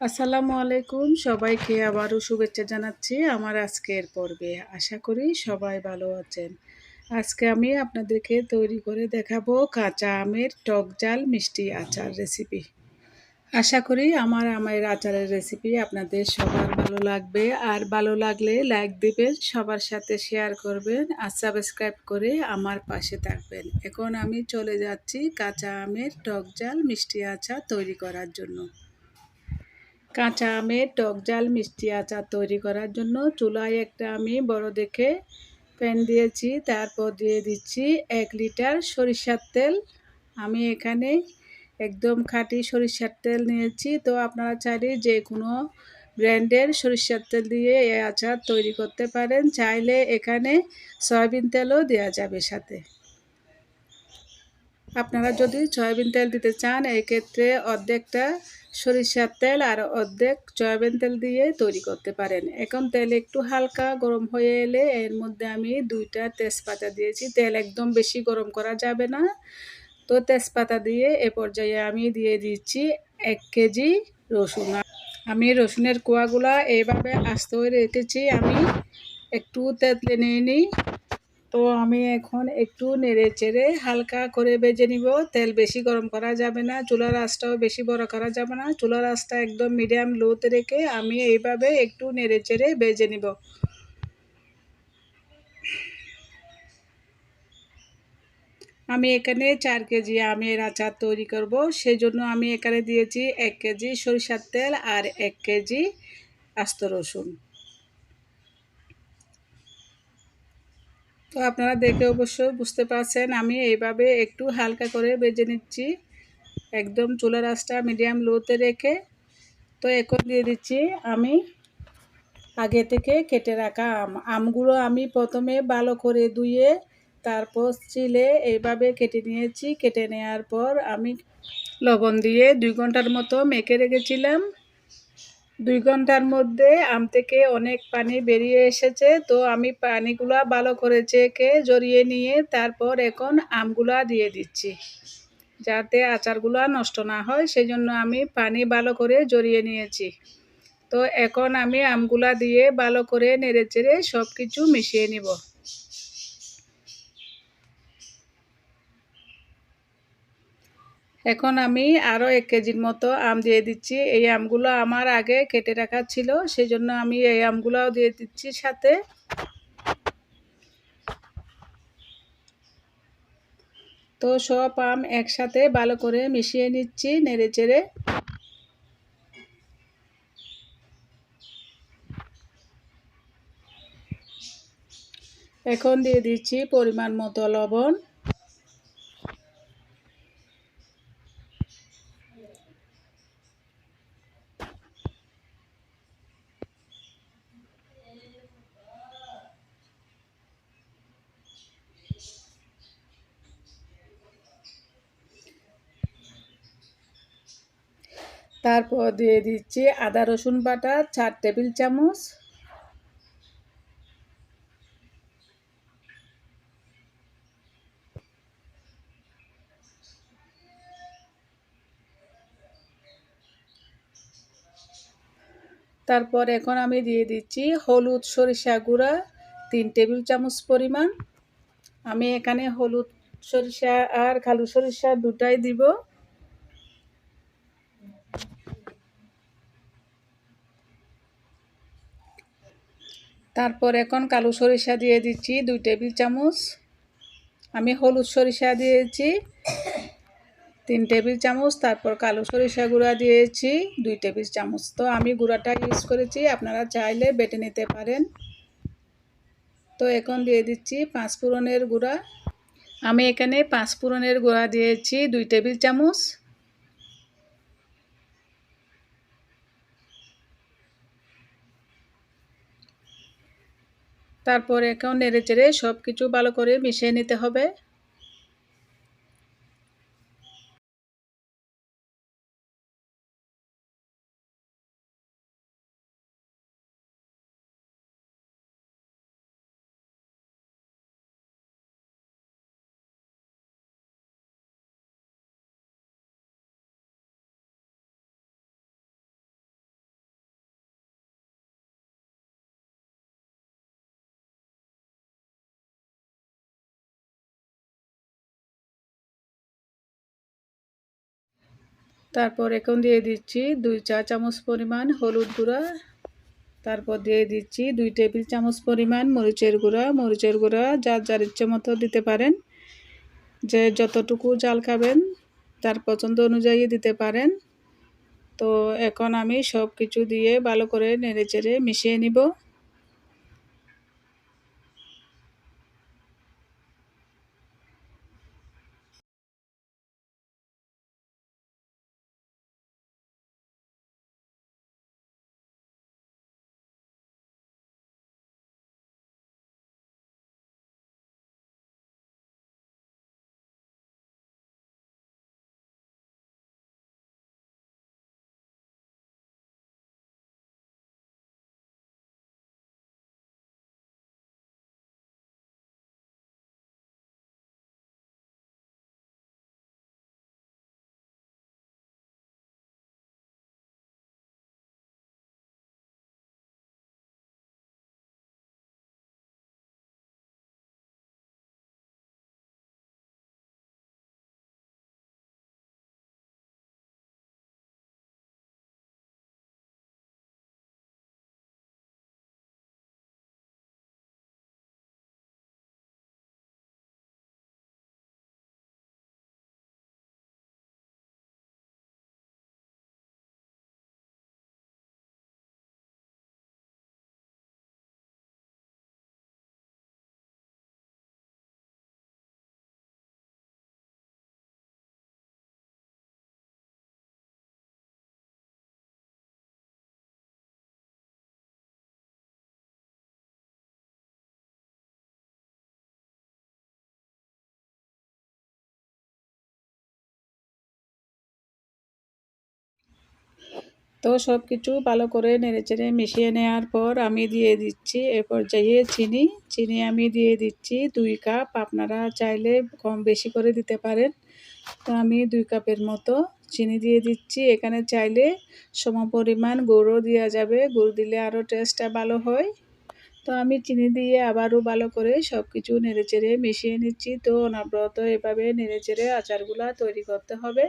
আসসালামু আলাইকুম, সবাইকে আবারও শুভেচ্ছা জানাচ্ছি আমার আজকের পর্বে। আশা করি সবাই ভালো আছেন। আজকে আমি আপনাদেরকে তৈরি করে দেখাবো কাঁচা আমের টক ঝাল মিষ্টি আচার রেসিপি। আশা করি আমার আমের আচারের রেসিপি আপনাদের সবার ভালো লাগবে। আর ভালো লাগলে লাইক দিবেন, সবার সাথে শেয়ার করবেন আর সাবস্ক্রাইব করে আমার পাশে থাকবেন। এখন আমি চলে যাচ্ছি কাঁচা আমের টক ঝাল মিষ্টি আচার তৈরি করার জন্য। কাঁচা আমের টক ঝাল মিষ্টি আচার তৈরি করার জন্য চুলায় একটা আমি বড় দেখে প্যান দিয়েছি। তারপর দিয়ে দিচ্ছি 1 লিটার সরিষার তেল। আমি এখানে একদম খাঁটি সরিষার তেল নিয়েছি। তো আপনারা চাইলে যে কোনো ব্র্যান্ডের সরিষার তেল দিয়ে এই আচার তৈরি করতে পারেন। চাইলে এখানে সয়াবিন তেলও দেওয়া যাবে সাথে। আপনারা যদি সয়াবিন তেল দিতে চান এক্ষেত্রে অর্ধেকটা সরিষার তেল আর অর্ধেক সয়াবিন তেল দিয়ে তৈরি করতে পারেন। এখন তেল একটু হালকা গরম হয়ে এলে এর মধ্যে আমি 2টা তেজপাতা দিয়েছি। তেল একদম বেশি গরম করা যাবে না। তো তেজপাতা দিয়ে এ পর্যায়ে আমি দিয়ে দিচ্ছি 1 কেজি রসুন। আমি রসুনের কোয়াগুলা এইভাবে আস্ত হয়ে রেখেছি, আমি একটু তেঁতলে নিই। তো আমি এখন একটু নেড়ে চেড়ে হালকা করে ভেজে নিব। তেল বেশি গরম করা যাবে না, চুলার আঁচটাও বেশি বড় করা যাবে না। চুলার আঁচটা একদম মিডিয়াম লোতে রেখে আমি এইভাবে একটু নেড়ে চেড়ে ভেজে নিব। আমি এখানে 4 কেজি আমের আচার তৈরি করব, সেজন্য আমি এখানে দিয়েছি 1 কেজি সরিষার তেল আর 1 কেজি আস্ত রসুন। তো আপনারা দেখে অবশ্যই বুঝতে পারছেন আমি এইভাবে একটু হালকা করে ভেজে নিচ্ছি, একদম চুলার আঁচটা মিডিয়াম লোতে রেখে। তো এখন দিয়ে দিচ্ছি আমি আগে থেকে কেটে রাখা আমগুলো আমি প্রথমে ভালো করে ধুয়ে তারপর চিলে এইভাবে কেটে নিয়েছি। কেটে নেওয়ার পর আমি লবণ দিয়ে 2 ঘন্টার মতো মেখে রেখেছিলাম। 2 ঘন্টার মধ্যে আম থেকে অনেক পানি বেরিয়ে এসেছে। তো আমি পানিগুলা ভালো করে চেকে জড়িয়ে নিয়ে তারপর এখন আমগুলা দিয়ে দিচ্ছি, যাতে আচারগুলা নষ্ট না হয় সেজন্য আমি পানি ভালো করে জড়িয়ে নিয়েছি। তো এখন আমি আমগুলা দিয়ে ভালো করে নেড়েচেড়ে সব কিছু মিশিয়ে নিব। এখন আমি আরও 1 কেজির মতো আম দিয়ে দিচ্ছি। এই আমগুলো আমার আগে কেটে রাখা ছিল, সেজন্য আমি এই আমগুলাও দিয়ে দিচ্ছি সাথে। তো সব আম একসাথে ভালো করে মিশিয়ে নিচ্ছি নেড়েচেড়ে। এখন দিয়ে দিচ্ছি পরিমাণ মতো লবণ। তারপর দিয়ে দিচ্ছি আদা রসুন বাটা 4 টেবিল চামচ। তারপর এখন আমি দিয়ে দিচ্ছি হলুদ সরিষা গুঁড়া 3 টেবিল চামচ পরিমাণ। আমি এখানে হলুদ সরিষা আর কালো সরিষা দুটাই দিব। তারপর এখন কালো সরিষা দিয়ে দিচ্ছি 2 টেবিল চামচ। আমি হলুদ সরিষা দিয়েছি 3 টেবিল চামচ, তারপর কালো সরিষা গুঁড়া দিয়েছি 2 টেবিল চামচ। তো আমি গুঁড়াটা ইউজ করেছি, আপনারা চাইলে বেটে নিতে পারেন। তো এখন দিয়ে দিচ্ছি 5 ফোড়নের গুঁড়া। আমি এখানে 5 ফোড়নের গুঁড়া দিয়েছি 2 টেবিল চামচ। তারপর এখন নেড়েচেড়ে সব কিছু ভালো করে মিশিয়ে নিতে হবে। তারপর এখন দিয়ে দিচ্ছি 2 চা চামচ পরিমাণ হলুদ গুঁড়া। তারপর দিয়ে দিচ্ছি 2 টেবিল চামচ পরিমাণ মরিচের গুঁড়া। মরিচের গুঁড়া যার যার ইচ্ছে মতো দিতে পারেন, যে যতটুকু ঝাল খাবেন তার পছন্দ অনুযায়ী দিতে পারেন। তো এখন আমি সব কিছু দিয়ে ভালো করে নেড়েচেড়ে মিশিয়ে নিব। তো সব কিছু ভালো করে নেড়েচেড়ে মিশিয়ে নেওয়ার পর আমি দিয়ে দিচ্ছি এ পর্যায়ে চিনি। চিনি আমি দিয়ে দিচ্ছি 2 কাপ। আপনারা চাইলে কম বেশি করে দিতে পারেন। তো আমি 2 কাপের মতো চিনি দিয়ে দিচ্ছি। এখানে চাইলে সমপরিমাণ গুড়ও দেওয়া যাবে, গুড় দিলে আরও টেস্টটা ভালো হয়। তো আমি চিনি দিয়ে আবারও ভালো করে সব কিছু নেড়েচেড়ে মিশিয়ে নিচ্ছি। তো অনবরত এভাবে নেড়েচেড়ে আচারগুলা তৈরি করতে হবে।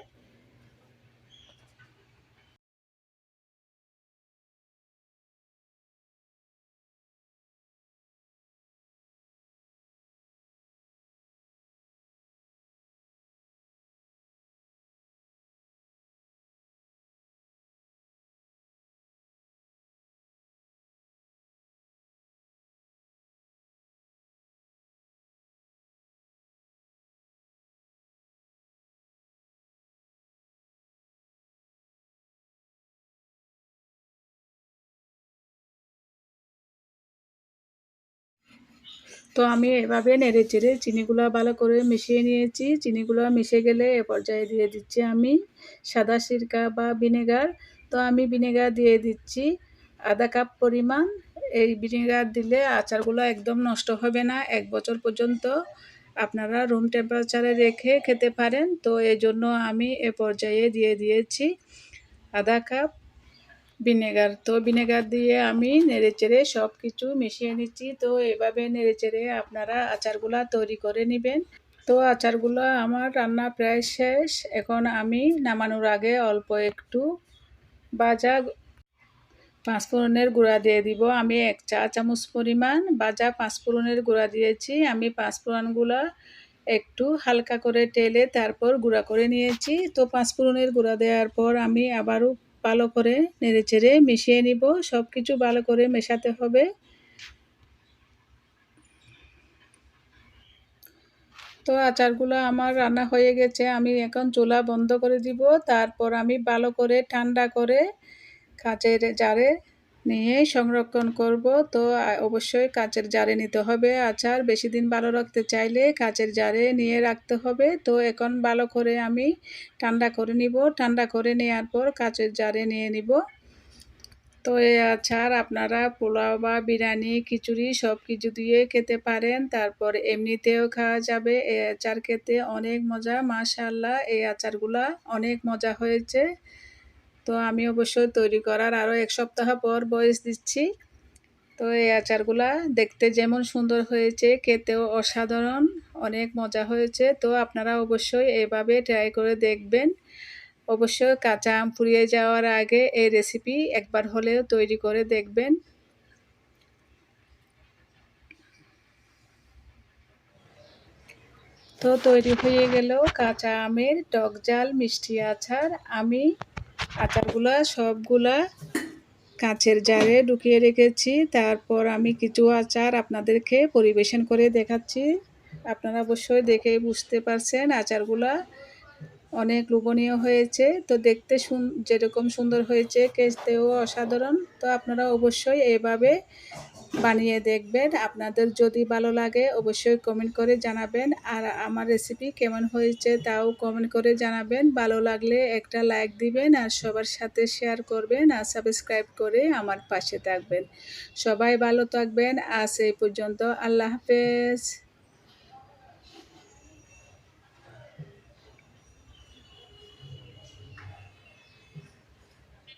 তো আমি এভাবে নেড়েচেড়ে চিনিগুলা ভালো করে মিশিয়ে নিয়েছি। চিনিগুলো মিশে গেলে এ পর্যায়ে দিয়ে দিচ্ছি আমি সাদা সিরকা বা ভিনেগার। তো আমি ভিনেগার দিয়ে দিচ্ছি 1/2 কাপ পরিমাণ। এই ভিনেগার দিলে আচারগুলো একদম নষ্ট হবে না। 1 বছর পর্যন্ত আপনারা রুম টেম্পারেচারে রেখে খেতে পারেন। তো এজন্য আমি এ পর্যায়ে দিয়ে দিয়েছি 1/2 কাপ ভিনেগার। তো ভিনেগার দিয়ে আমি নেড়েচেড়ে সব কিছু মিশিয়ে নিচ্ছি। তো এভাবে নেড়েচেড়ে আপনারা আচারগুলা তৈরি করে নিবেন। তো আচারগুলো আমার রান্না প্রায় শেষ। এখন আমি নামানোর আগে অল্প একটু ভাজা পাঁচফোড়নের গুঁড়া দিয়ে দিব। আমি 1 চা চামচ পরিমাণ ভাজা পাঁচফোড়নের গুঁড়া দিয়েছি। আমি পাঁচফোড়নগুলা একটু হালকা করে টেলে তারপর গুঁড়া করে নিয়েছি। তো পাঁচফোড়নের গুঁড়া দেওয়ার পর আমি আবারও ভালো করে নেড়েচেড়ে মিশিয়ে নিব। সব কিছু ভালো করে মেশাতে হবে। তো আচারগুলো আমার রান্না হয়ে গেছে। আমি এখন চুলা বন্ধ করে দিব। তারপর আমি ভালো করে ঠান্ডা করে কাচের জারে নিয়ে সংরক্ষণ করব। তো অবশ্যই কাচের জারে নিতে হবে আচার। বেশি দিন ভালো রাখতে চাইলে কাচের জারে নিয়ে রাখতে হবে। তো এখন ভালো করে আমি ঠান্ডা করে নিব। ঠান্ডা করে নেওয়ার পর কাচের জারে নিয়ে নিব। তো এই আচার আপনারা পোলাও বা বিরিয়ানি, খিচুড়ি সব কিছু দিয়ে খেতে পারেন। তারপর এমনিতেও খাওয়া যাবে। এই আচার খেতে অনেক মজা। মাশাআল্লাহ এই আচারগুলা অনেক মজা হয়েছে। তো আমি অবশ্যই তৈরি করার আরও 1 সপ্তাহ পর ভয়েস দিচ্ছি। তো এই আচারগুলা দেখতে যেমন সুন্দর হয়েছে, খেতেও অসাধারণ অনেক মজা হয়েছে। তো আপনারা অবশ্যই এভাবে ট্রাই করে দেখবেন। অবশ্যই কাঁচা আম ফুরিয়ে যাওয়ার আগে এই রেসিপি একবার হলেও তৈরি করে দেখবেন। তো তৈরি হয়ে গেল কাঁচা আমের টক ঝাল মিষ্টি আচার। আমি আচারগুলা সবগুলা কাঁচের জারে ঢুকিয়ে রেখেছি। তারপর আমি কিছু আচার আপনাদেরকে পরিবেশন করে দেখাচ্ছি। আপনারা অবশ্যই দেখেই বুঝতে পারছেন আচারগুলা অনেক লোভনীয় হয়েছে। তো দেখতে যেরকম সুন্দর হয়েছে খেতেও অসাধারণ। তো আপনারা অবশ্যই এভাবে বানিয়ে দেখবেন। আপনাদের যদি ভালো লাগে অবশ্যই কমেন্ট করে জানাবেন। আর আমার রেসিপি কেমন হয়েছে তাও কমেন্ট করে জানাবেন। ভালো লাগলে একটা লাইক দিবেন আর সবার সাথে শেয়ার করবেন আর সাবস্ক্রাইব করে আমার পাশে থাকবেন। সবাই ভালো থাকবেন। আজ এই পর্যন্ত। আল্লাহ হাফেজ।